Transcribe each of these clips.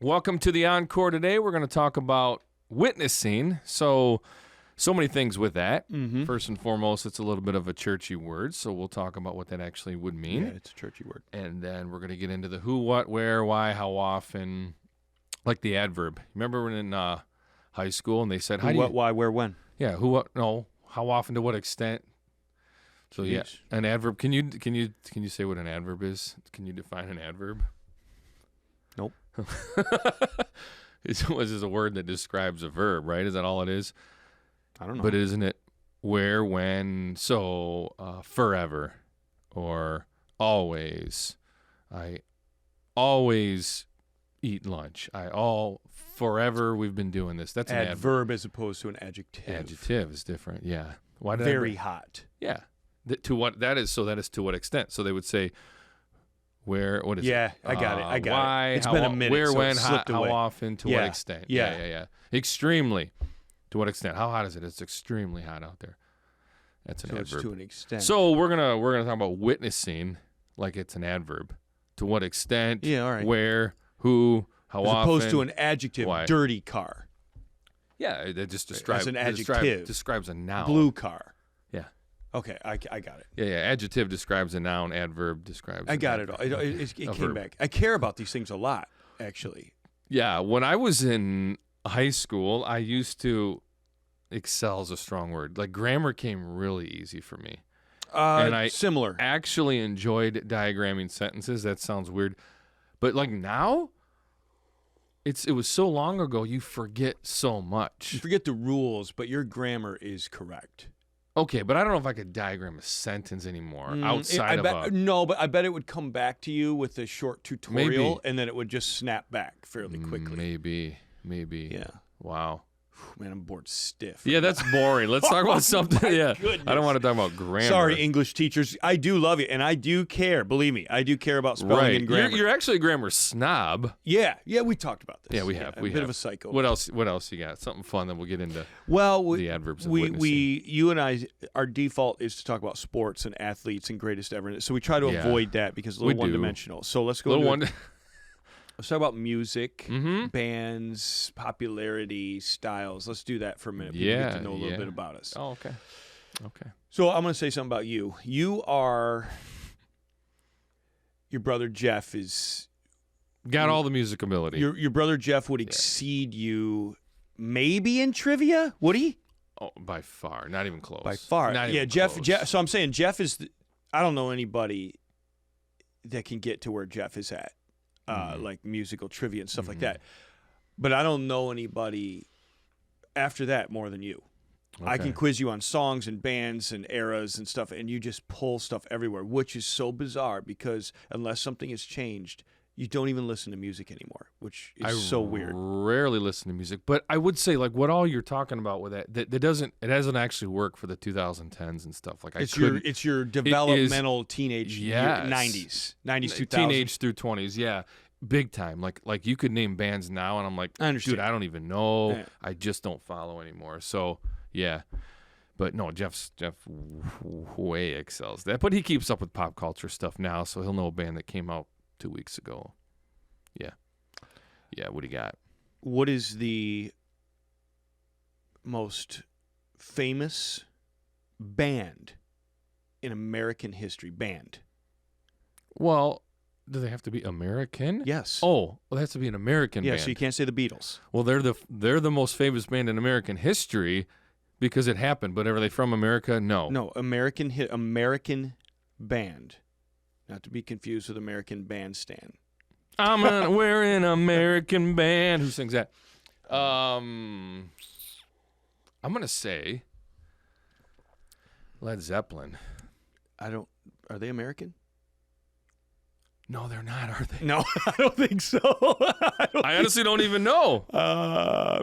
Welcome to the Encore today. We're going to talk about witnessing. So many things with that. Mm-hmm. First and foremost, it's a little bit of a churchy word, so we'll talk about what that actually would mean. Yeah, it's a churchy word. And then we're going to get into the who, what, where, why, how often, like the adverb. Remember when in high school and they said, Who, what, why, where, when? Yeah, who, what, no, how often, to what extent. So yeah, an adverb. Can you say what an adverb is? Can you define an adverb? Nope. It's just a word that describes a verb, right? Is that all it is? I don't know. But isn't it where, when, so, forever, or always? I always eat lunch. Forever we've been doing this. That's an adverb as opposed to an adjective. Adjective is different, yeah. Why did Very hot. Yeah. To what that is, so that is to what extent. So they would say, where, what is it? Yeah, I got it. Why, it. It's how, been a minute. where, so when, how often, to what Yeah. extent. Yeah. Yeah. Extremely. To what extent? How hot is it? It's extremely hot out there. That's an so adverb. It's to an extent. So we're gonna talk about witnessing like it's an adverb. To what extent? Yeah, all right. Where, who, how as often? opposed to an adjective, why? Dirty car. Yeah, it just describes an adjective. describes a noun. Blue car. Yeah. Okay, I got it. Yeah. Adjective describes a noun. Adverb describes. I got it all. It came back. I care about these things a lot, actually. Yeah, when I was in high school, I used to excel is a strong word. Like grammar came really easy for me. And I similar. actually enjoyed diagramming sentences. That sounds weird. But like now, it was so long ago, you forget so much. You forget the rules, but your grammar is correct. Okay, but I don't know if I could diagram a sentence anymore outside of No, but I bet it would come back to you with a short tutorial, Maybe. and then it would just snap back fairly quickly. Maybe. Yeah. Wow. Man, I'm bored stiff. Yeah, that's boring. Let's talk about something. Yeah, goodness. I don't want to talk about grammar. Sorry, English teachers. I do love you, and I do care. Believe me, I do care about spelling and grammar. You're actually a grammar snob. Yeah, we talked about this. Yeah, we have. A bit of a psycho. What else you got? Something fun that we'll get into. Well, the adverbs of witnessing. you and I, our default is to talk about sports and athletes and greatest ever. So we try to avoid that because it's a little one-dimensional. So let's go. Let's talk about music, bands, popularity, styles. Let's do that for a minute. People get to know a little bit about us. Oh, okay. So I'm going to say something about you. Your brother Jeff is... Got all the music ability. Your brother Jeff would exceed you maybe in trivia, would he? Oh, by far. Not even close. By far. Not yeah, even Jeff, close. so I'm saying Jeff is... I don't know anybody that can get to where Jeff is at. Like musical trivia and stuff like that. But I don't know anybody after that more than you. Okay. I can quiz you on songs and bands and eras and stuff, and you just pull stuff everywhere, which is so bizarre because unless something has changed, you don't even listen to music anymore, which is so weird. I rarely listen to music, but I would say like what all you're talking about with that doesn't actually work for the 2010s and stuff. Like it's your developmental teenage 90s 2000s, teenage through 20s, yeah, big time. Like you could name bands now, and I'm like, I understand. Dude, I don't even know. Yeah. I just don't follow anymore. So yeah. But no, Jeff way excels that. But he keeps up with pop culture stuff now, so he'll know a band that came out 2 weeks ago. Yeah, what do you got? What is the most famous band in American history? Band. Well, do they have to be American? Yes. Oh, well, it has to be an American band. Yeah, so you can't say the Beatles. Well, they're the most famous band in American history because it happened. But are they from America? No. No, American band. Not to be confused with American Bandstand. We're an American band. Who sings that? I'm gonna say Led Zeppelin. Are they American? No, they're not, are they? No, I don't think so. I honestly don't even know.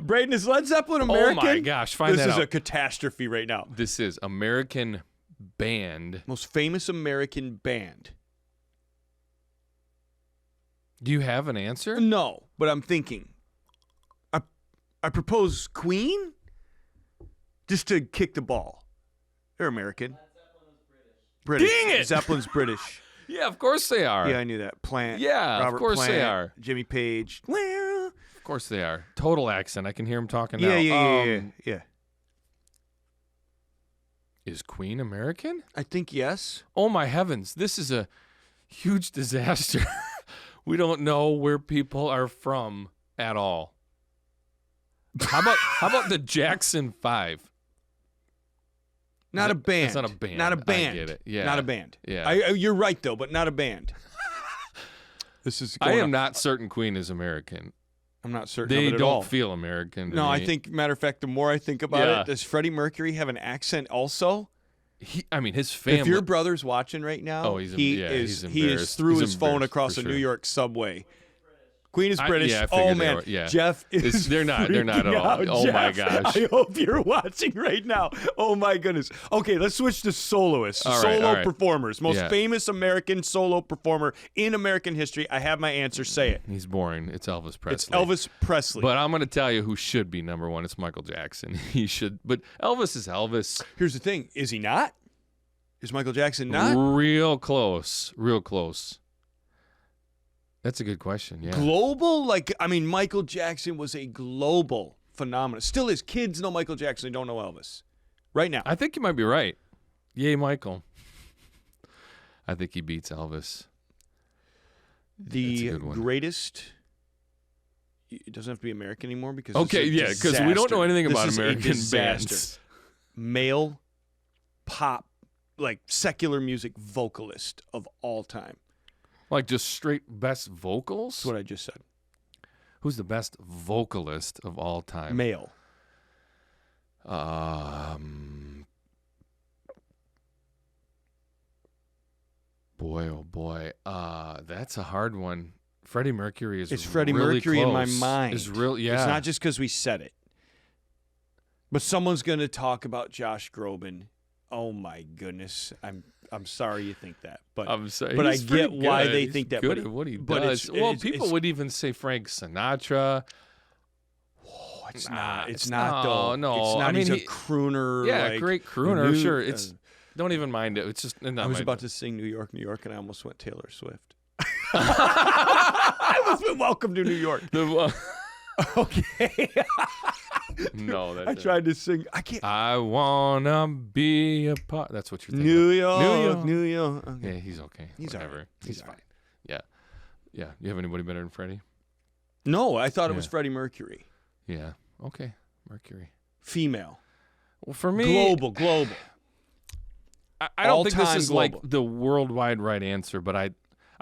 Braden, is Led Zeppelin American? Oh my gosh, find that out. This is a catastrophe right now. This is American band. Most famous American band. Do you have an answer? No, but I'm thinking. I propose Queen just to kick the ball. They're American. British. Dang it! Zeppelin's British. Yeah, of course they are. Yeah, I knew that. Plant. Yeah, Robert of course Plant, they are. Jimmy Page. Well, course they are. Total accent. I can hear him talking now. Yeah. Is Queen American? I think yes. Oh my heavens! This is a huge disaster. We don't know where people are from at all. How about the Jackson 5? Not a band. It's not a band. Not a band. I get it. Yeah. Not a band. Yeah. You're right though, but not a band. This is. I am not certain Queen is American. I'm not certain. They of it at don't all. feel American. To No, me. I think. Matter of fact, the more I think about it, does Freddie Mercury have an accent also? His family. If your brother's watching right now, he's he is through his phone across a New York subway. Queen is British. I oh figured man, they were, yeah. Jeff is. They're not at all. Out. Oh Jeff, my gosh. I hope you're watching right now. Oh my goodness. Okay, let's switch to soloists, all right. performers. Most famous American solo performer in American history. I have my answer. Say it. He's boring. It's Elvis Presley. It's Elvis Presley. But I'm going to tell you who should be number one. It's Michael Jackson. He should. But Elvis is Elvis. Here's the thing. Is he not? Is Michael Jackson not? Real close. Real close. That's a good question, yeah. Global? Michael Jackson was a global phenomenon. Still is. Kids know Michael Jackson. They don't know Elvis. Right now. I think you might be right. Yay, Michael. I think he beats Elvis. The greatest... It doesn't have to be American anymore because because we don't know anything about American bands. Male pop, secular music vocalist of all time. Like just straight best vocals? That's what I just said. Who's the best vocalist of all time? Male. Boy, oh boy. That's a hard one. Freddie Mercury is It's Freddie really Mercury close. in my mind. It's yeah. It's not just because we said it. But someone's going to talk about Josh Groban. Oh my goodness. I'm sorry you think that. But I'm sorry. But I He's get pretty why good. they He's think that. Good but at what he but does. People it's, would even say Frank Sinatra. Oh, it's not. It's not though. No, it's not. I mean, he's a crooner. Yeah, great crooner. Sure, it's don't even mind it. It's just. I was about to sing New York, New York, and I almost went Taylor Swift. I almost went Welcome to New York. Okay. No, that's I tried to sing. I can't. I wanna be a part. That's what you're thinking. New York. Okay. Yeah, he's okay. He's Whatever. all right. He's fine. Yeah. You have anybody better than Freddie? No, I thought it was Freddie Mercury. Yeah. Okay. Mercury. Female. Well, for me, global. I don't think this is global. like the worldwide right answer, but I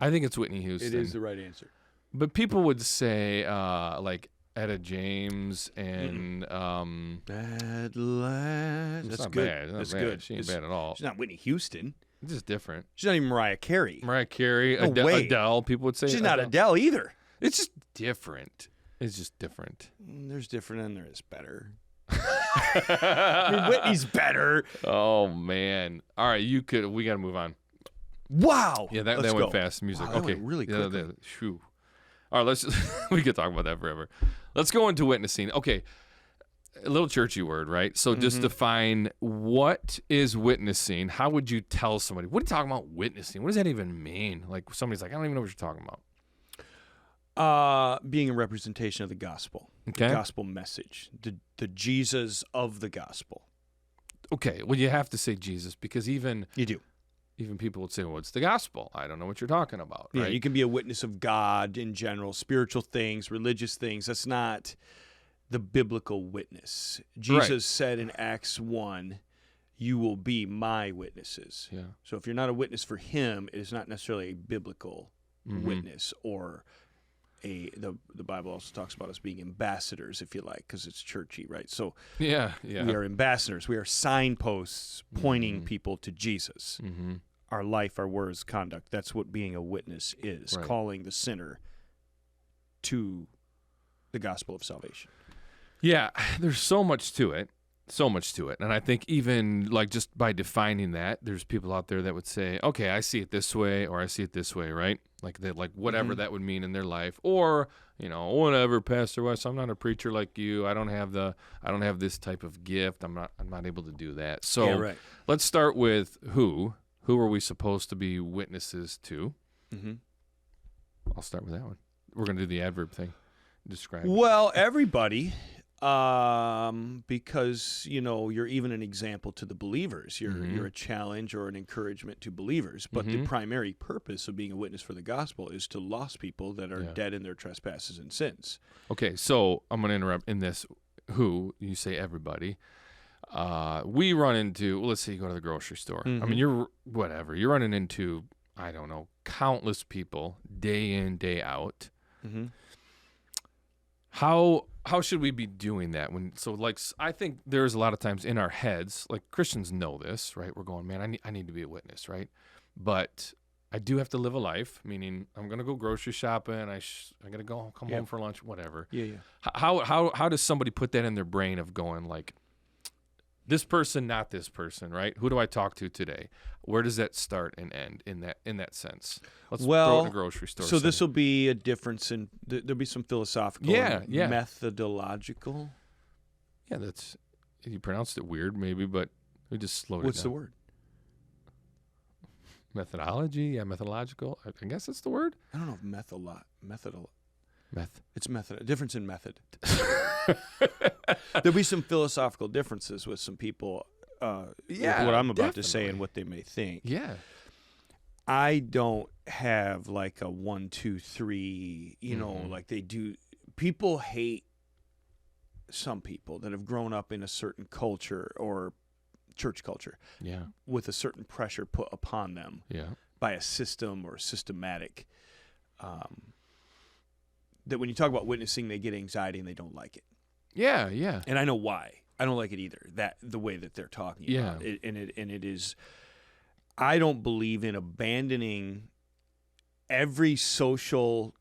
think it's Whitney Houston. It is the right answer. But people would say like Etta James and At last. That's not good. bad. That's bad. good. She ain't bad at all. She's not Whitney Houston. It's just different. She's not even Mariah Carey. Mariah Carey, No way. Adele. People would say She's not Adele either. It's just different. It's just different. There's different and there is better. I mean, Whitney's better. Oh man! All right, we got to move on. Wow. Yeah, that went fast. Music. Wow, that okay, went really quickly. Shoo. All right, we could talk about that forever. Let's go into witnessing. Okay, a little churchy word, right? So just define what is witnessing. How would you tell somebody? What are you talking about witnessing? What does that even mean? Like somebody's like, I don't even know what you're talking about. Being a representation of the gospel. Okay. The gospel message. The Jesus of the gospel. Okay, well, you have to say Jesus because You do. even people would say, well, it's the gospel. I don't know what you're talking about. Yeah, right? you can be a witness of God in general, spiritual things, religious things. That's not the biblical witness. Jesus said in Acts 1, you will be my witnesses. Yeah. So if you're not a witness for him, it is not necessarily a biblical witness or the Bible also talks about us being ambassadors, if you like, because it's churchy, right? So we are ambassadors. We are signposts pointing people to Jesus. Our life, our words, conduct. That's what being a witness is, calling the sinner to the gospel of salvation. Yeah, there's so much to it. And I think even like just by defining that, there's people out there that would say, okay, I see it this way or I see it this way, right? Like that, like whatever that would mean in their life, or whatever, Pastor Wes, I'm not a preacher like you. I don't have this type of gift. I'm not able to do that. So let's start with who are we supposed to be witnesses to? I'll start with that one. We're gonna do the adverb thing. describe? Well, everybody, because you're even an example to the believers. You're a challenge or an encouragement to believers. But the primary purpose of being a witness for the gospel is to lost people that are dead in their trespasses and sins. Okay, so I'm going to interrupt in this. Who you say everybody? We run into. Let's say you go to the grocery store. I mean, you're running into, I don't know, countless people day in, day out. How should we be doing that? I think there's a lot of times in our heads, like Christians know this, right? We're going, man, I need to be a witness, right? But I do have to live a life, meaning I'm going to go grocery shopping. I got to come home for lunch, whatever. Yeah. How does somebody put that in their brain of going like, this person, not this person, right? Who do I talk to today? Where does that start and end in that sense? Let's throw it in a grocery store. So this will be a difference in there'll be some philosophical, methodological. Yeah, you pronounced it weird, maybe, but we just slowed it down. What's the word? Methodology, yeah, methodological. I guess that's the word. I don't know if Meth. It's method. A difference in method. There'll be some philosophical differences with some people. With what I'm about to say and what they may think. Yeah. I don't have like a 1, 2, 3. Like they do. People hate some people that have grown up in a certain culture or church culture. Yeah. With a certain pressure put upon them. Yeah. By a system or systematic. That when you talk about witnessing, they get anxiety and they don't like it. Yeah, yeah. And I know why. I don't like it either. The way that they're talking about it, and it is. I don't believe in abandoning every social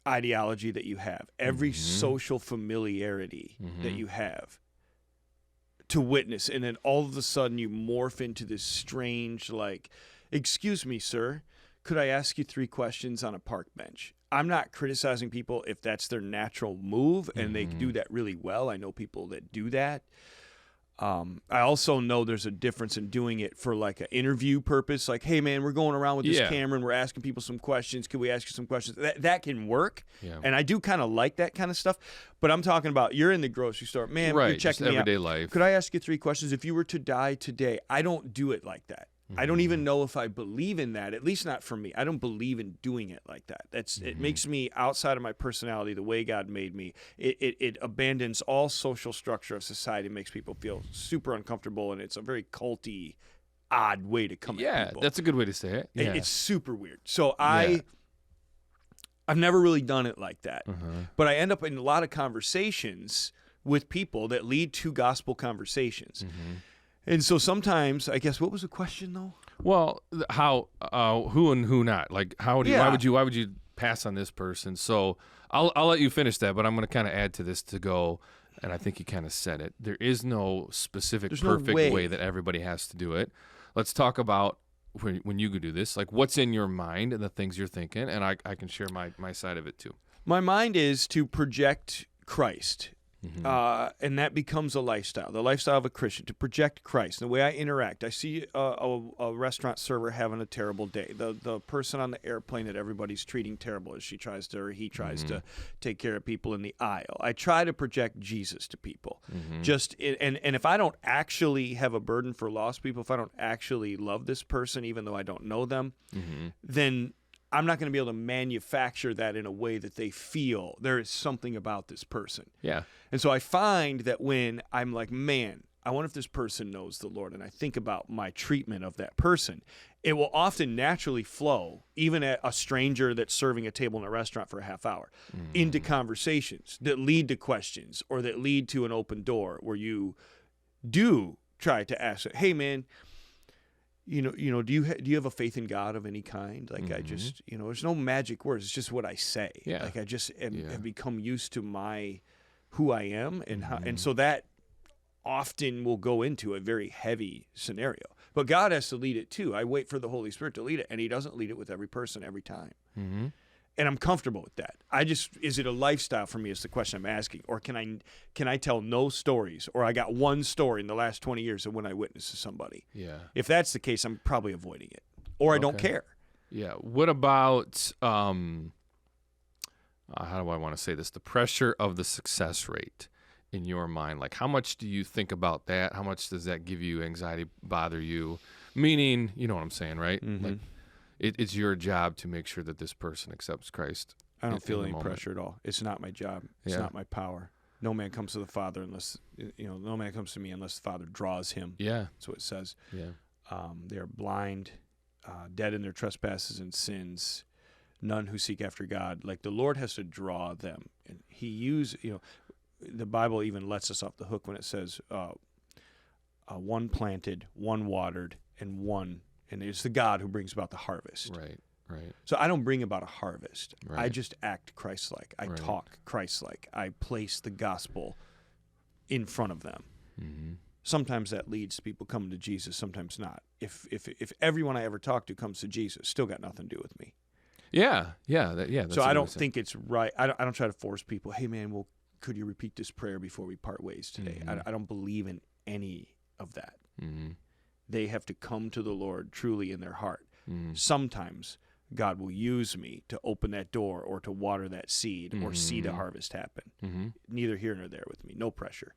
ideology that you have, every social familiarity that you have, to witness, and then all of a sudden you morph into this strange, like, excuse me, sir, could I ask you 3 questions on a park bench? I'm not criticizing people if that's their natural move, and they do that really well. I know people that do that. I also know there's a difference in doing it for like an interview purpose. Like, hey, man, we're going around with this camera and we're asking people some questions. Can we ask you some questions? That can work. Yeah. And I do kind of like that kind of stuff. But I'm talking about you're in the grocery store. Man, you're checking me out. Everyday life. Could I ask you 3 questions? If you were to die today, I don't do it like that. I don't even know if I believe in that, at least not for me. I don't believe in doing it like that. It makes me outside of my personality, the way God made me. It abandons all social structure of society, and makes people feel super uncomfortable, and it's a very culty, odd way to come at people. Yeah, that's a good way to say it. Yeah. It's super weird. So I've never really done it like that. But I end up in a lot of conversations with people that lead to gospel conversations. And so sometimes, I guess, what was the question though? Well, how, who and who not? Like, why would you pass on this person? So I'll let you finish that, but I'm going to kind of add to this to go, and I think you kind of said it. There is no specific perfect way that everybody has to do it. Let's talk about when you do this, like what's in your mind and the things you're thinking, and I can share my side of it too. My mind is to project Christ. And that becomes a lifestyle, the lifestyle of a Christian, to project Christ. And the way I interact, I see a restaurant server having a terrible day. The person on the airplane that everybody's treating terrible as he tries to take care of people in the aisle. I try to project Jesus to people. And if I don't actually have a burden for lost people, if I don't actually love this person, even though I don't know them, then I'm not going to be able to manufacture that in a way that they feel there is something about this person. Yeah. And so I find that when I'm like, man, I wonder if this person knows the Lord, and I think about my treatment of that person, it will often naturally flow, even at a stranger that's serving a table in a restaurant for a half hour, into conversations that lead to questions or that lead to an open door where you do try to ask, hey, man, do you have a faith in God of any kind? Like I just, there's no magic words. It's just what I say. Yeah. Like I just have become used to who I am and how, and so that often will go into a very heavy scenario. But God has to lead it too. I wait for the Holy Spirit to lead it, and He doesn't lead it with every person every time. And I'm comfortable with that. Is it a lifestyle for me is the question I'm asking. Or can I tell no stories? Or I got one story in the last 20 years of when I witnessed to somebody. Yeah. If that's the case, I'm probably avoiding it. Or I don't care. Yeah. What about, how do I want to say this? The pressure of the success rate in your mind. Like, how much do you think about that? How much does that give you anxiety, bother you? Meaning, you know what I'm saying, right? Mm-hmm. Like, it's your job to make sure that this person accepts Christ. I don't feel any pressure at all. It's not my job. It's not my power. No man comes to the Father unless, no man comes to me unless the Father draws him. Yeah. That's what it says. Yeah. They are blind, dead in their trespasses and sins, none who seek after God. Like, the Lord has to draw them. And the Bible even lets us off the hook when it says one planted, one watered, and it's the God who brings about the harvest. Right. So I don't bring about a harvest. Right. I just act Christ-like. I talk Christ-like. I place the gospel in front of them. Mm-hmm. Sometimes that leads to people coming to Jesus, sometimes not. If everyone I ever talk to comes to Jesus, still got nothing to do with me. Yeah. So I don't think it's right. I don't try to force people, hey, man, well, could you repeat this prayer before we part ways today? Mm-hmm. I don't believe in any of that. Mm-hmm. They have to come to the Lord truly in their heart. Mm-hmm. Sometimes God will use me to open that door or to water that seed or see the harvest happen. Mm-hmm. Neither here nor there with me. No pressure.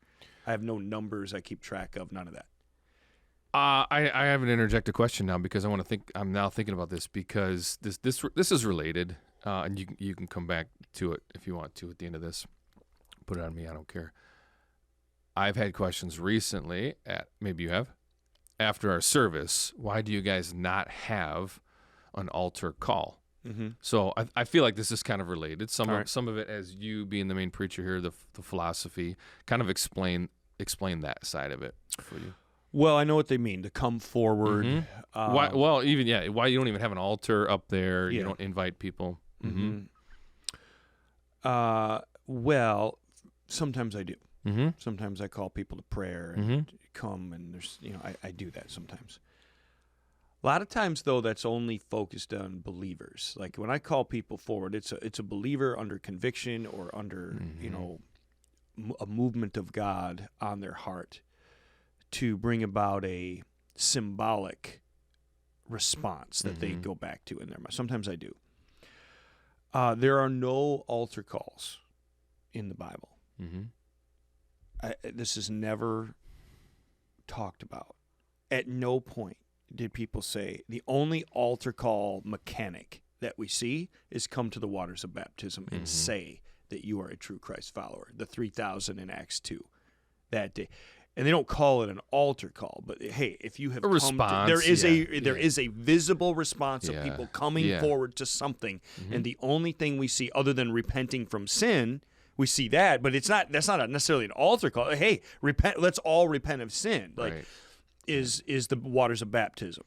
I have no numbers I keep track of. None of that. I have an interject question now because I'm now thinking about this because this is related, and you can come back to it if you want to at the end of this. Put it on me. I don't care. I've had questions recently maybe you have, after our service. Why do you guys not have an altar call? Mm-hmm. So I feel like this is kind of related. Some All right. of it, as you being the main preacher here, the philosophy, kind of explain that side of it for you. Well, I know what they mean, to come forward. Mm-hmm. Why you don't even have an altar up there. You don't invite people. Mm-hmm. Well, sometimes I do. Mm-hmm. Sometimes I call people to prayer and come, and there's, I do that sometimes. A lot of times, though, that's only focused on believers. Like, when I call people forward, it's a believer under conviction or under, a movement of God on their heart to bring about a symbolic response that they go back to in their mind. Sometimes I do. There are no altar calls in the Bible. Mm-hmm. This is never talked about. At no point did people say the only altar call mechanic that we see is come to the waters of baptism and say that you are a true Christ follower. The 3,000 in Acts 2 that day. And they don't call it an altar call, but hey, if you have a response, there is a visible response of people coming forward to something, and the only thing we see other than repenting from sin, we see that, but that's not necessarily an altar call. Hey, repent! Let's all repent of sin. Is the waters of baptism.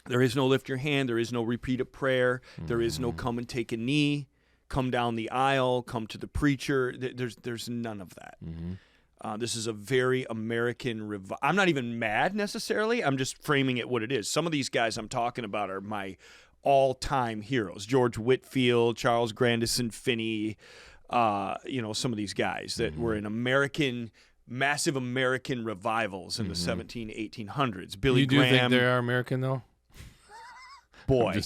There is no lift your hand. There is no repeat a prayer. There is no come and take a knee, come down the aisle, come to the preacher. There's none of that. This is a very American I'm not even mad necessarily. I'm just framing it what it is. Some of these guys I'm talking about are my all-time heroes. George Whitefield, Charles Grandison Finney, some of these guys that were in massive American revivals in the 1800s. Billy Graham. You do think they are American, though? Boy.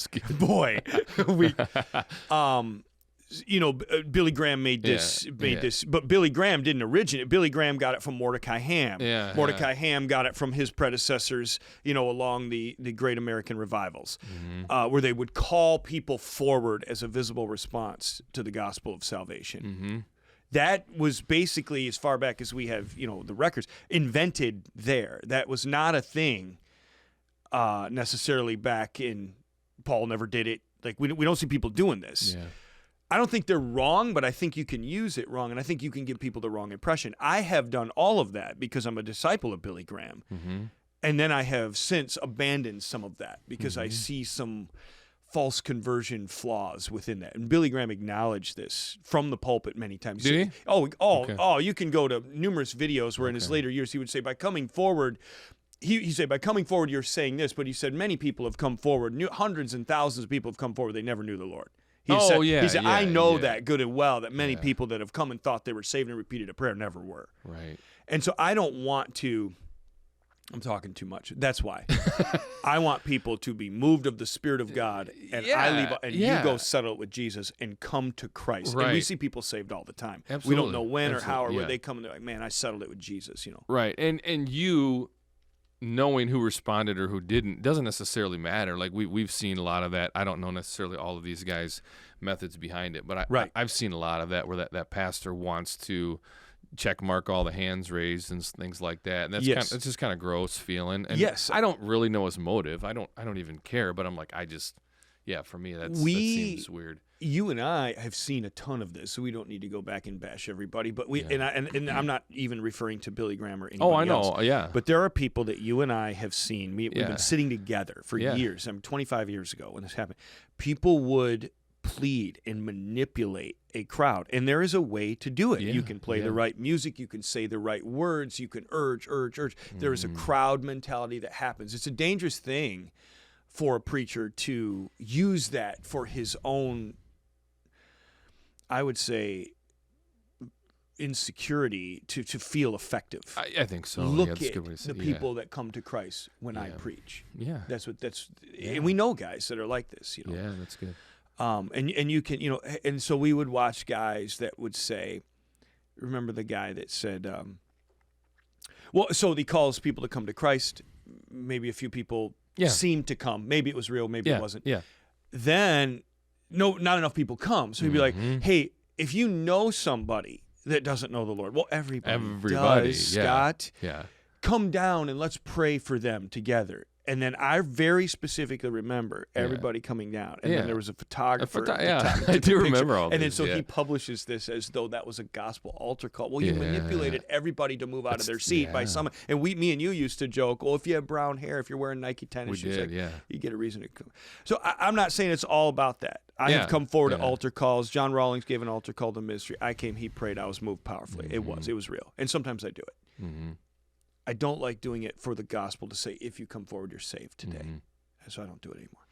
Billy Graham made this, but Billy Graham didn't originate. Billy Graham got it from Mordecai Ham. Mordecai Ham got it from his predecessors, along the Great American Revivals, where they would call people forward as a visible response to the gospel of salvation. That was basically, as far back as we have, the records, invented there. That was not a thing necessarily back in, Paul never did it. Like, we don't see people doing this. I don't think they're wrong, but I think you can use it wrong, and I think you can give people the wrong impression. I have done all of that because I'm a disciple of Billy Graham. And then I have since abandoned some of that because I see some false conversion flaws within that. And Billy Graham acknowledged this from the pulpit many times. Did he? Oh, you can go to numerous videos where in his later years he would say, by coming forward, he said, by coming forward, you're saying this, but he said, many people have come forward, hundreds and thousands of people have come forward, they never knew the Lord. He said, I know that good and well, that many people that have come and thought they were saved and repeated a prayer never were. Right. And so I don't want to I'm talking too much. That's why. I want people to be moved of the Spirit of God, and I leave, and you go settle it with Jesus and come to Christ. Right. And we see people saved all the time. Absolutely. We don't know when or Absolutely. how or where they come and they're like, man, I settled it with Jesus, Right. And you knowing who responded or who didn't doesn't necessarily matter. Like we've seen a lot of that. I don't know necessarily all of these guys' methods behind it, but I've seen a lot of that where that pastor wants to check mark all the hands raised and things like that. And that's it's just kind of gross feeling. And I don't really know his motive. I don't even care, but I'm like, for me, that seems weird. You and I have seen a ton of this, so we don't need to go back and bash everybody. But and I'm not even referring to Billy Graham or anybody else. Oh, I know, else. yeah. But there are people that you and I have seen. We've been sitting together for years. 25 years ago when this happened. People would plead and manipulate a crowd, and there is a way to do it. You can play the right music, you can say the right words, you can urge. There is a crowd mentality that happens. It's a dangerous thing for a preacher to use that for his own, I would say, insecurity to feel effective. I think so. Look at the people that come to Christ when I preach. Yeah, and we know guys that are like this. Yeah, that's good. And you can, and so we would watch guys that would say, remember the guy that said, so he calls people to come to Christ. Maybe a few people seemed to come. Maybe it was real. Maybe it wasn't. Yeah. Then, not enough people come. So he'd be like, hey, if you know somebody that doesn't know the Lord, well, everybody does, Scott. Yeah. Come down and let's pray for them together. And then I very specifically remember everybody coming down. And then there was a photographer. I do remember all this. And then so he publishes this as though that was a gospel altar call. Well, you manipulated everybody to move out of their seat by some. And me and you used to joke, well, if you have brown hair, if you're wearing Nike tennis shoes, you get a reason to come. So I'm not saying it's all about that. I have come forward to altar calls. John Rawlings gave an altar call to ministry. I came, he prayed, I was moved powerfully. It was real. And sometimes I do it. Mm-hmm. I don't like doing it for the gospel to say, if you come forward, you're saved today. So I don't do it anymore.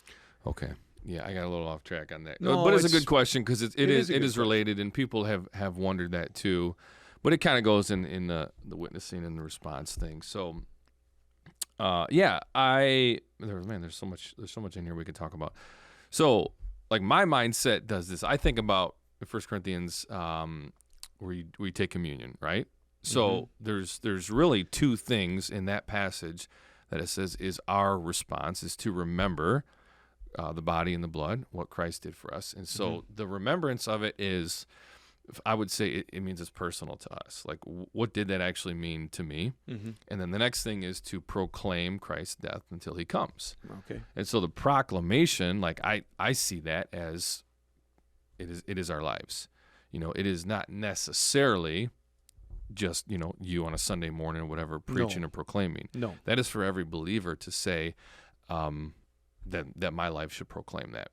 Okay. Yeah, I got a little off track on that. No, but it's a good question because it is related, and people have wondered that too. But it kind of goes in the witnessing and the response thing. So, there's so much in here we could talk about. So, like my mindset does this. I think about 1 Corinthians where we take communion, right? So there's really two things in that passage that it says is our response is to remember the body and the blood, what Christ did for us. And so the remembrance of it is, I would say it means it's personal to us. Like, what did that actually mean to me? And then the next thing is to proclaim Christ's death until he comes. Okay. And so the proclamation, like I see that as it is our lives. It is not necessarily just you on a Sunday morning or whatever preaching or proclaiming. No, that is for every believer to say that my life should proclaim that.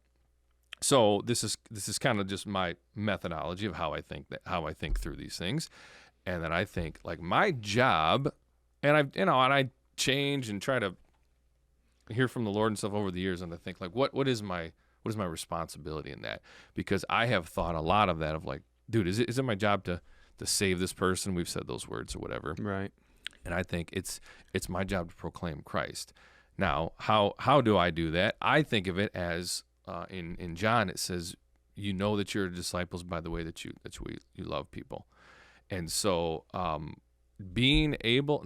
So this is kind of just my methodology of how I think through these things, and then I think like my job, and I change and try to hear from the Lord and stuff over the years, and I think like what is my responsibility in that? Because I have thought a lot of that of like, dude, is it my job to save this person? We've said those words or whatever. Right. And I think it's my job to proclaim Christ. Now, how do I do that? I think of it as in John it says, that you're disciples by the way that you love people. And so being able,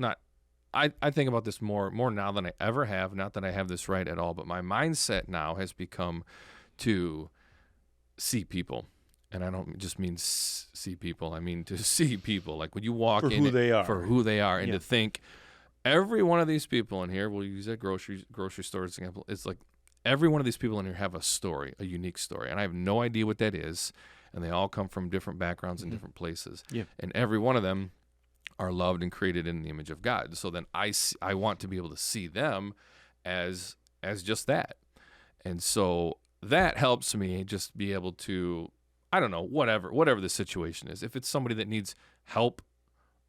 I think about this more now than I ever have, not that I have this right at all, but my mindset now has become to see people. And I don't just mean see people. I mean to see people. Like when you walk for in who they are, and to think every one of these people in here, we'll use that grocery store as an example. It's like every one of these people in here have a story, a unique story. And I have no idea what that is. And they all come from different backgrounds and different places. Yeah. And every one of them are loved and created in the image of God. So then I want to be able to see them as just that. And so that helps me just be able to, I don't know, whatever the situation is. If it's somebody that needs help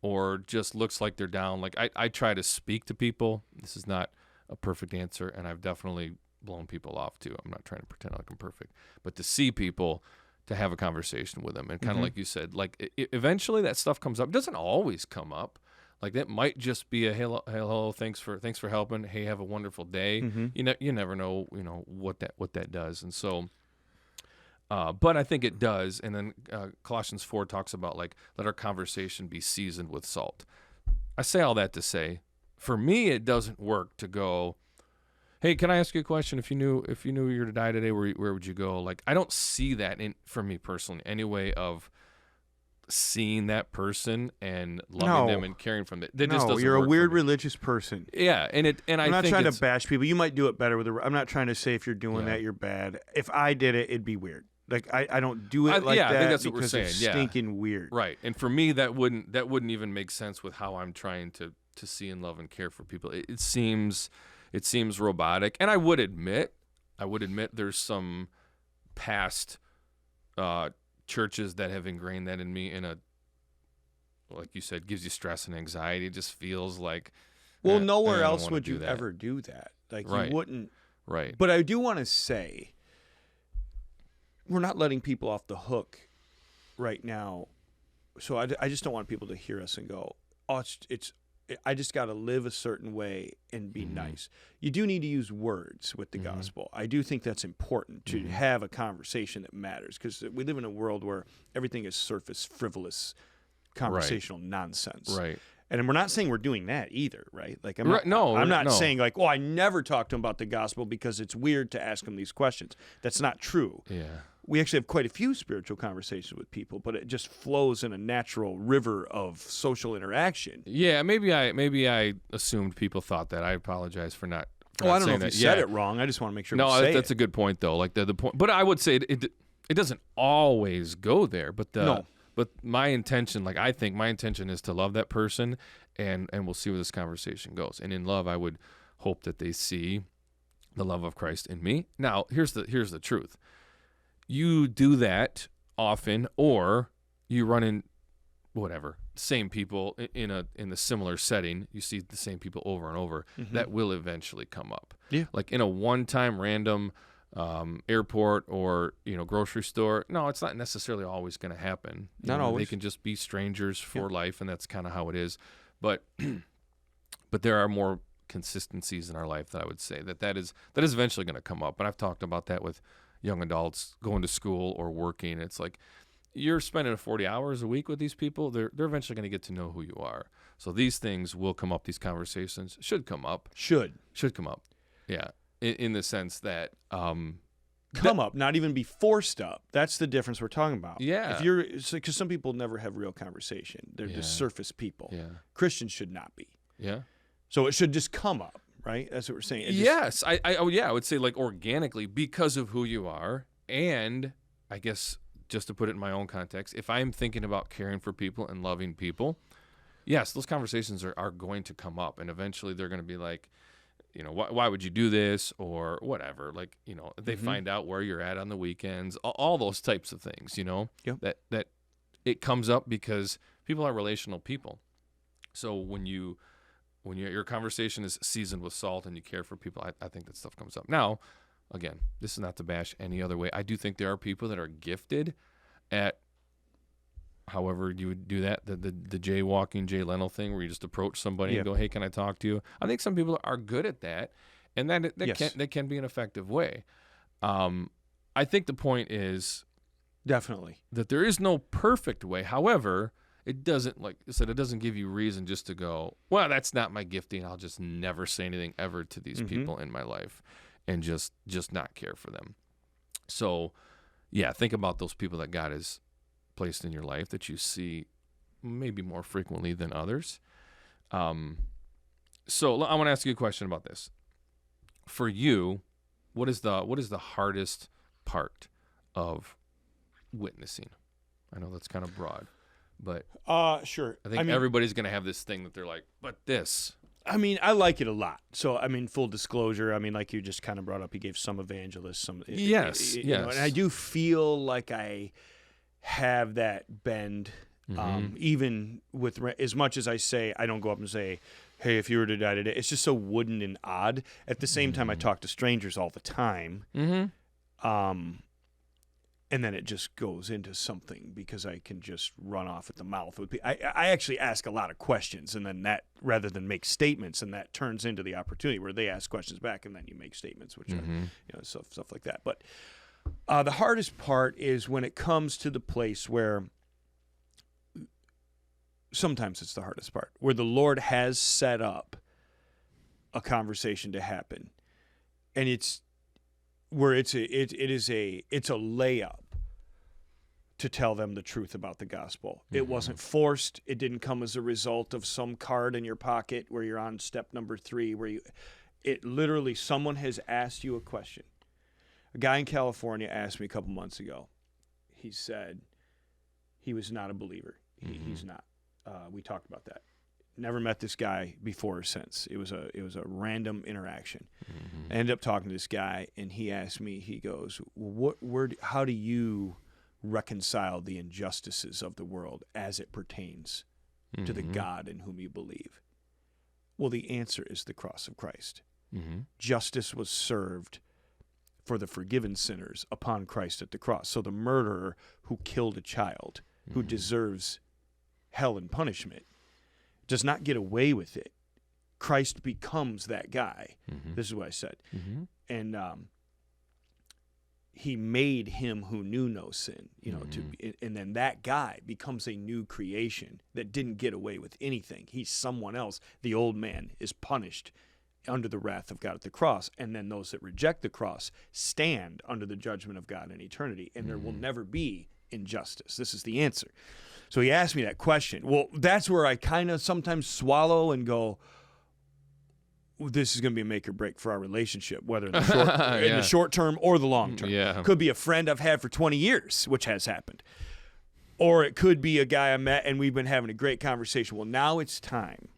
or just looks like they're down, like I try to speak to people. This is not a perfect answer, and I've definitely blown people off too. I'm not trying to pretend like I'm perfect. But to see people, to have a conversation with them, and kind of like you said, like eventually that stuff comes up. It doesn't always come up. Like that might just be a hello, thanks for helping. Hey, have a wonderful day. You never know, what that does. And so, but I think it does. And then Colossians 4 talks about like, let our conversation be seasoned with salt. I say all that to say, for me, it doesn't work to go, hey, can I ask you a question? If you knew you were to die today, where would you go? Like, I don't see that for me personally, any way of seeing that person and loving them and caring from them. That just doesn't you're a work weird for me. religious person. Yeah, I'm not trying to bash people. You might do it better with I'm not trying to say if you're doing that, you're bad. If I did it, it'd be weird. Like I don't do it like that. I think that's what we're because saying. it's stinking weird. Right. And for me, that wouldn't even make sense with how I'm trying to see and love and care for people. It seems robotic. And I would admit there's some past churches that have ingrained that in me in a, like you said, gives you stress and anxiety. It just feels like, well, nowhere else would you ever do that. Like you wouldn't. Right. But I do want to say, we're not letting people off the hook right now. So I just don't want people to hear us and go, oh, I just got to live a certain way and be nice. You do need to use words with the gospel. I do think that's important to have a conversation that matters, because we live in a world where everything is surface, frivolous, conversational nonsense. Right. And we're not saying we're doing that either, right? Like I'm not saying like, oh, I never talk to them about the gospel because it's weird to ask them these questions. That's not true. Yeah. We actually have quite a few spiritual conversations with people, but it just flows in a natural river of social interaction. Yeah, maybe I assumed people thought that. I apologize for not. I don't know if you said it wrong. I just want to make sure. No, that's a good point though. Like the point, but I would say it doesn't always go there. But But my intention, I think my intention is to love that person, and we'll see where this conversation goes. And in love, I would hope that they see the love of Christ in me. Now, here's the truth. You do that often, or you run in same people in a similar setting. You see the same people over and over. That will eventually come up. Yeah. Like in a one-time random airport or grocery store. No, it's not necessarily always going to happen. Not always. They can just be strangers for life, and that's kind of how it is. But there are more consistencies in our life that I would say that is eventually going to come up. And I've talked about that with young adults going to school or working. It's like you're spending 40 hours a week with these people. They're eventually going to get to know who you are. So these things will come up. These conversations should come up. Should come up. Yeah. In the sense that come up, not even be forced up. That's the difference we're talking about. Yeah. Because some people never have real conversation. They're just surface people. Yeah. Christians should not be. Yeah. So it should just come up, right? That's what we're saying. Yes. I would say organically because of who you are. And I guess just to put it in my own context, if I'm thinking about caring for people and loving people, yes, those conversations are going to come up. And eventually they're going to be like, why would you do this or whatever? Like, they find out where you're at on the weekends, all those types of things, Yep. that it comes up because people are relational people. So when your conversation is seasoned with salt and you care for people, I think that stuff comes up. Now, again, this is not to bash any other way. I do think there are people that are gifted at however you would do that, the jaywalking, Jay Leno thing, where you just approach somebody and go, hey, can I talk to you? I think some people are good at that, and that can be an effective way. I think the point is definitely that there is no perfect way. However, it doesn't, like I said, it doesn't give you reason just to go, well, that's not my gifting. I'll just never say anything ever to these people in my life and just not care for them. So, yeah, think about those people that God has placed in your life that you see maybe more frequently than others. So I want to ask you a question about this. For you, what is the hardest part of witnessing? I know that's kind of broad, but sure. I think everybody's going to have this thing that they're like, but this. I mean, I like it a lot. So, full disclosure, like you just kind of brought up, you gave some evangelists some. Yes. And I do feel like I have that bend, even with as much as I say, I don't go up and say, hey, if you were to die today, it's just so wooden and odd. At the same time, I talk to strangers all the time. And And then it just goes into something because I can just run off at the mouth. I actually ask a lot of questions, and then that, rather than make statements, and that turns into the opportunity where they ask questions back, and then you make statements, which are, stuff like that. But the hardest part is when it comes to the place where, sometimes it's the hardest part, where the Lord has set up a conversation to happen, and it's where it's a layup to tell them the truth about the gospel. It wasn't forced. It didn't come as a result of some card in your pocket where you're on step number 3, it literally, someone has asked you a question. A guy in California asked me a couple months ago. He said he was not a believer. He's not. We talked about that. Never met this guy before or since. It was a random interaction. I ended up talking to this guy, and he asked me, he goes, how do you reconcile the injustices of the world as it pertains to the God in whom you believe? Well, the answer is the cross of Christ. Justice was served for the forgiven sinners upon Christ at the cross. So the murderer who killed a child, who deserves hell and punishment, does not get away with it. Christ becomes that guy. This is what I said. And he made him who knew no sin, and then that guy becomes a new creation that didn't get away with anything. He's someone else. The old man is punished under the wrath of God at the cross, and then those that reject the cross stand under the judgment of God in eternity, and there will never be injustice. This is the answer. So he asked me that question. Well, that's where I kind of sometimes swallow and go, this is going to be a make or break for our relationship, whether in the short term or the long term. Could be a friend I've had for 20 years, which has happened. Or it could be a guy I met and we've been having a great conversation. Well, now it's time.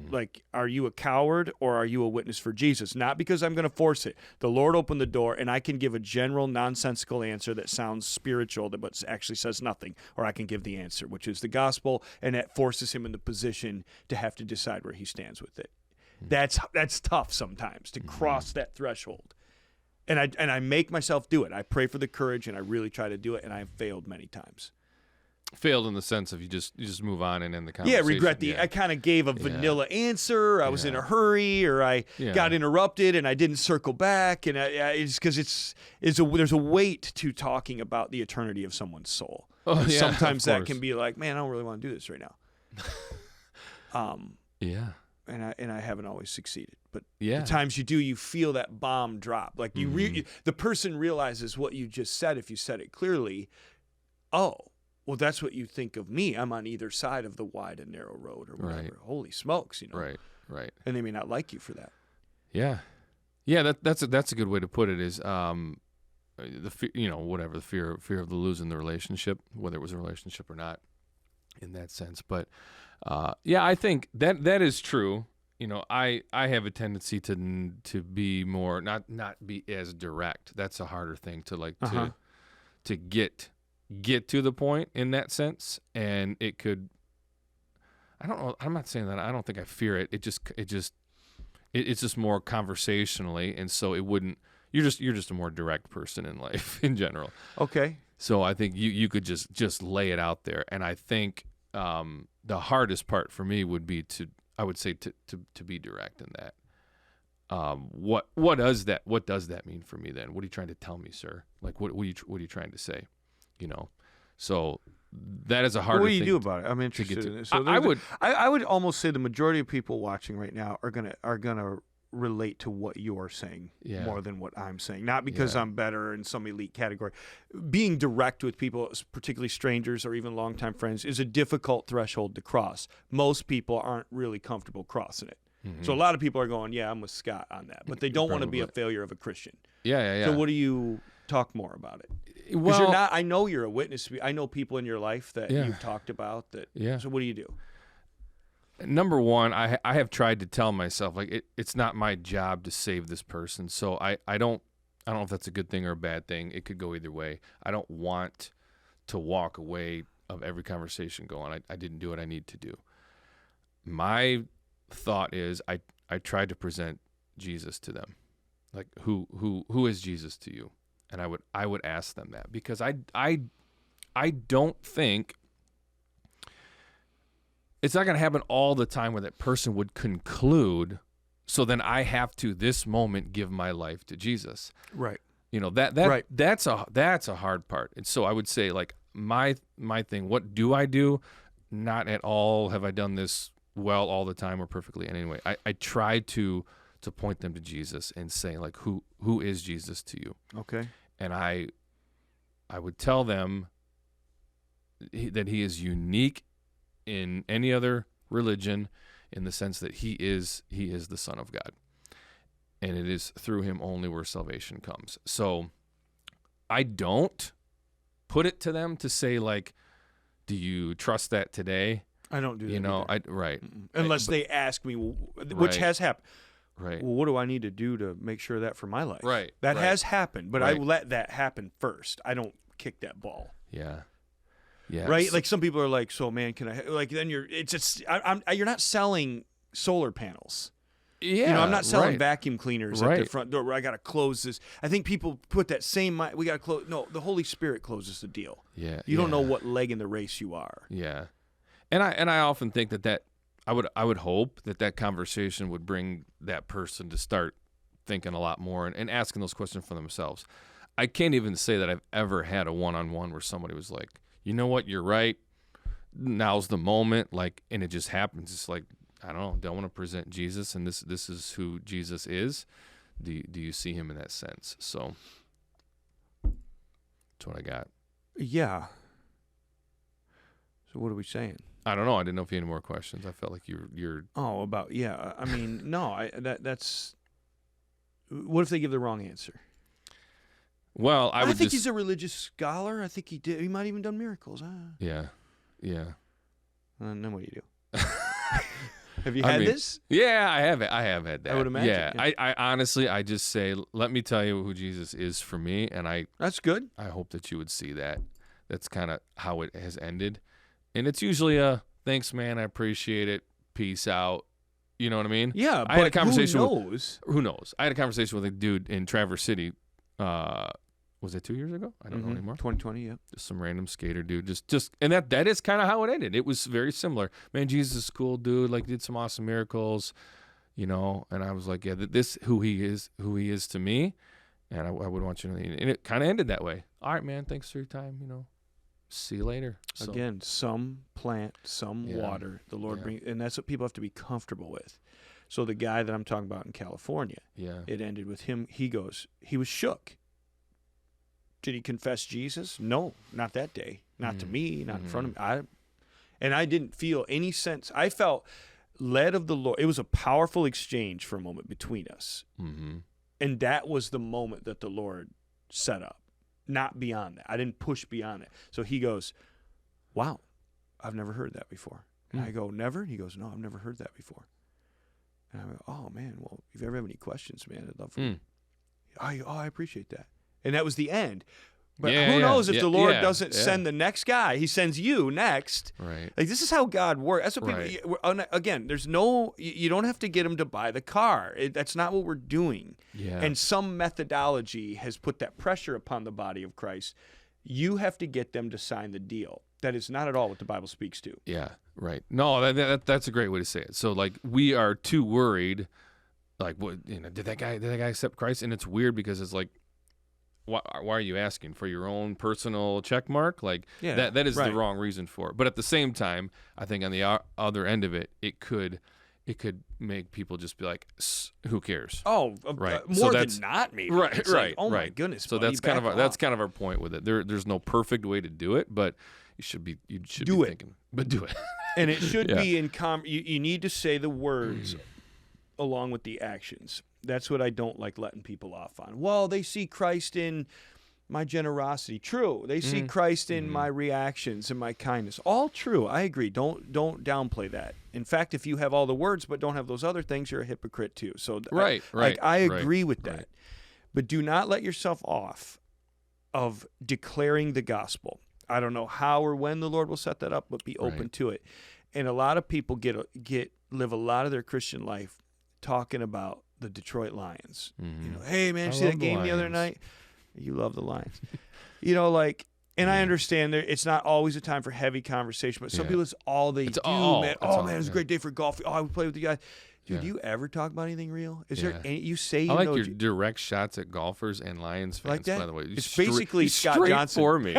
Like, are you a coward or are you a witness for Jesus? Not because I'm going to force it. The Lord opened the door, and I can give a general nonsensical answer that sounds spiritual but actually says nothing. Or I can give the answer, which is the gospel, and that forces him in the position to have to decide where he stands with it. That's tough sometimes to cross that threshold. And I make myself do it. I pray for the courage, and I really try to do it, and I've failed many times. Failed in the sense of you just move on and end the conversation. Regret I kind of gave a vanilla answer. I was in a hurry, or I got interrupted and I didn't circle back. And it's because there's a weight to talking about the eternity of someone's soul. Sometimes that can be like, man, I don't really want to do this right now. And I haven't always succeeded. But the times you do, you feel that bomb drop. Like the person realizes what you just said. If you said it clearly, well, that's what you think of me. I'm on either side of the wide and narrow road, or whatever. Right. Holy smokes, Right. And they may not like you for that. Yeah. That's a good way to put it. Is the fear of losing the relationship, whether it was a relationship or not, in that sense. But I think that is true. I have a tendency to be more not be as direct. That's a harder thing to to get to the point in that sense, and it could, I don't know, I'm not saying that I don't think I fear it. It's just more conversationally, and so it wouldn't, you're just a more direct person in life in general. Okay. So I think you could just lay it out there, and I think the hardest part for me would be to be direct in that. What does that mean for me then? What are you trying to tell me, sir? Like what are you trying to say? So that is a harder thing. What do you do about it? I'm interested in it. So I would almost say the majority of people watching right now are gonna relate to what you're saying more than what I'm saying. Not because I'm better in some elite category. Being direct with people, particularly strangers or even longtime friends, is a difficult threshold to cross. Most people aren't really comfortable crossing it. So a lot of people are going, I'm with Scott on that, but they don't want to be a failure of a Christian. Yeah. So what do you talk more about it? Because you're not. I know you're a witness. I know people in your life that you've talked about that. Yeah. So what do you do? Number one, I have tried to tell myself, like, it's not my job to save this person. So I don't know if that's a good thing or a bad thing. It could go either way. I don't want to walk away of every conversation going, I didn't do what I need to do. My thought is I tried to present Jesus to them. Like, who is Jesus to you? And I would ask them that, because I don't think it's not going to happen all the time where that person would conclude, so then I have to this moment give my life to Jesus. Right. You know, that's a hard part. And so I would say, like, my thing, what do I do? Not at all have I done this well all the time or perfectly in any way. I try to point them to Jesus and say, like, who is Jesus to you? Okay. And I would tell them that he is unique in any other religion, in the sense that he is the Son of God. And it is through him only where salvation comes. So I don't put it to them to say, like, do you trust that today? I don't do that. You know, either. Right. Unless they ask me, which has happened. Right. Well, what do I need to do to make sure of that for my life? Right. That has happened, but Right. I let that happen first. I don't kick that ball. Yeah. Yeah. Right. Like, some people are like, so man, can I, like, then you're not selling solar panels. Yeah. You know, I'm not selling right. vacuum cleaners at the front door where I got to close this. I think people put that same, we got to close. No, the Holy Spirit closes the deal. Yeah. You don't know what leg in the race you are. Yeah. And I often think that I would hope that conversation would bring that person to start thinking a lot more and asking those questions for themselves. I can't even say that I've ever had a one-on-one where somebody was like, you know what, you're right. Now's the moment. Like, and it just happens. It's like, I don't know, don't want to present Jesus, and this is who Jesus is. Do you see him in that sense? So that's what I got. Yeah. So what are we saying? I don't know. I didn't know if you had any more questions. I felt like you're. Oh, about, yeah. I mean, no. That's. What if they give the wrong answer? Well, I would think just, he's a religious scholar. I think he did. He might even done miracles. Yeah. And then what do you do? Have you had this? Yeah, I have. I have had that. I would imagine. Yeah. I honestly, I just say, let me tell you who Jesus is for me, and That's good. I hope that you would see that. That's kind of how it has ended, and it's usually a thanks, man. I appreciate it. Peace out. You know what I mean? Yeah. I had a conversation. Who knows? Who knows? I had a conversation with a dude in Traverse City. Was it 2 years ago? I don't know anymore. 2020, yeah. Just some random skater dude. Just and that is kind of how it ended. It was very similar. Man, Jesus is cool dude. Like, did some awesome miracles, you know. And I was like, yeah, this who he is to me, and I would want you to know. And it kind of ended that way. All right, man. Thanks for your time. You know, see you later. So, Again, some plant, some water. The Lord brings, and that's what people have to be comfortable with. So the guy that I'm talking about in California, it ended with him. He was shook. Did he confess Jesus? No, not that day. Not to me, not in front of me. And I didn't feel any sense. I felt led of the Lord. It was a powerful exchange for a moment between us. Mm-hmm. And that was the moment that the Lord set up, not beyond that. I didn't push beyond it. So he goes, wow, I've never heard that before. And I go, never? And he goes, no, I've never heard that before. And I go, oh, man, well, if you ever have any questions, man, I'd love for you. I appreciate that. And that was the end. But who knows if the Lord doesn't send the next guy. He sends you next. Right. Like, this is how God works. That's what people, again, there's no, you don't have to get them to buy the car. That's not what we're doing. Yeah. And some methodology has put that pressure upon the body of Christ. You have to get them to sign the deal. That is not at all what the Bible speaks to. Yeah, right. No, that's a great way to say it. So, like, we are too worried, like, what, you know, did that guy accept Christ? And it's weird because it's like, why are you asking for your own personal check mark? Like, that is the wrong reason for it. But at the same time, I think on the other end of it, it could make people just be like, who cares? Oh, right. More than not, maybe. Right, it's right. Like, oh my goodness. So buddy, that's kind of our point with it. There's no perfect way to do it, but you should be thinking, but do it. And it should be in you need to say the words along with the actions. That's what I don't like letting people off on. Well, they see Christ in my generosity. True. They see Christ in my reactions and my kindness. All true. I agree. Don't downplay that. In fact, if you have all the words but don't have those other things, you're a hypocrite too. So I agree with that. Right. But do not let yourself off of declaring the gospel. I don't know how or when the Lord will set that up, but be open to it. And a lot of people live a lot of their Christian life talking about the Detroit Lions. You know, hey man, see that game the other night? You love the Lions. Like, and I understand that it's not always a time for heavy conversation, but some people, it's all they do, man. Oh, man, it was a great day for golf. Oh, I would play with you guys. Dude, do you ever talk about anything real? Is there any, you say you I like know, your direct shots at golfers and Lions fans, like that? by the way. It's basically Scott Johnson. For me.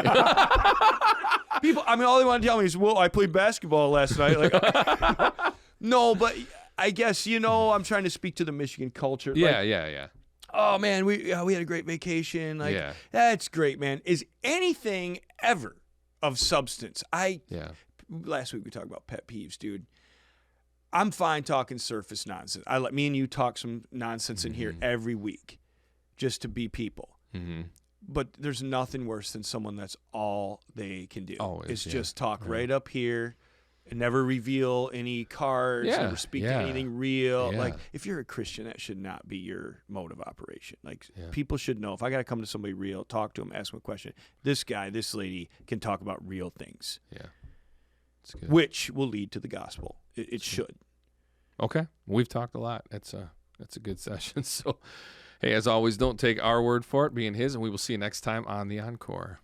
People, I mean, all they want to tell me is, well, I played basketball last night. Like, no, but I guess, I'm trying to speak to the Michigan culture. Yeah. Oh, man, we had a great vacation. Like, that's great, man. Is anything ever of substance? Last week we talked about pet peeves, dude. I'm fine talking surface nonsense. I let me and you talk some nonsense in here every week just to be people. Mm-hmm. But there's nothing worse than someone that's all they can do. Always, is just talk right up here and never reveal any cards, never speak to anything real. Yeah. Like, if you're a Christian, that should not be your mode of operation. Like, people should know, if I got to come to somebody real, talk to them, ask them a question, this guy, this lady can talk about real things. Yeah. That's good. Which will lead to the gospel. It should. Okay. We've talked a lot. That's a good session. So, hey, as always, don't take our word for it, being his, and we will see you next time on the Encore.